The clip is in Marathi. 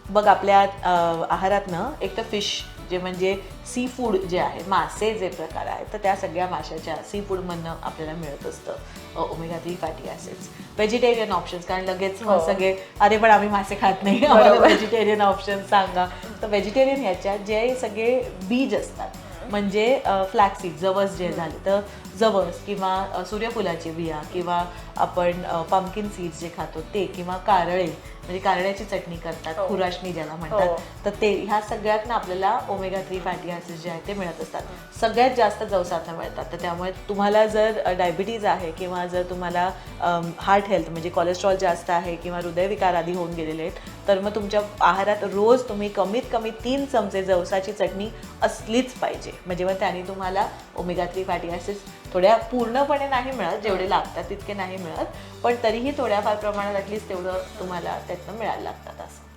बघ आपल्या आहारातनं एक तर फिश जे म्हणजे सी फूड जे आहे, मासे जे प्रकार आहेत, तर त्या सगळ्या माशाच्या सी फूडमधनं आपल्याला मिळत असतं omega 3 fatty acids. Vegetarian options, कारण लगेच मग सगळे अरे पण आम्ही मासे खात नाही, आम्हाला व्हेजिटेरियन ऑप्शन सांगा. तर व्हेजिटेरियन ह्याच्यात जे सगळे बीज असतात, म्हणजे फ्लॅक्सीड, जवस जे झाले, तर जवस किंवा सूर्यफुलाची बिया किंवा आपण पंपकिन सीड्स जे खातो ते, किंवा कारळे म्हणजे कारळ्याची चटणी करतात, खुराशणी ज्याला म्हणतात, तर ते ह्या सगळ्यातनं आपल्याला ओमेगा 3 फॅटी ॲसिड्स जे आहेत ते मिळत असतात. सगळ्यात जास्त जवसातनं मिळतात. तर त्यामुळे तुम्हाला जर डायबिटीज आहे किंवा जर तुम्हाला हार्ट हेल्थ म्हणजे कोलेस्ट्रॉल जास्त आहे किंवा हृदयविकार आधी होऊन गेलेले आहेत, तर मग तुमच्या आहारात रोज तुम्ही कमीत कमी 3 चमचे जवसाची चटणी असलीच पाहिजे. म्हणजे मग त्याने तुम्हाला ओमेगा 3 फॅटी ॲसिड्स थोड्या पूर्णपणे नाही मिळत, जेवढे लागतात तितके नाही मिळत, पण तरीही थोड्याफार प्रमाणात ॲटलीस्ट तेवढं तुम्हाला त्यातनं मिळायला लागतात असं.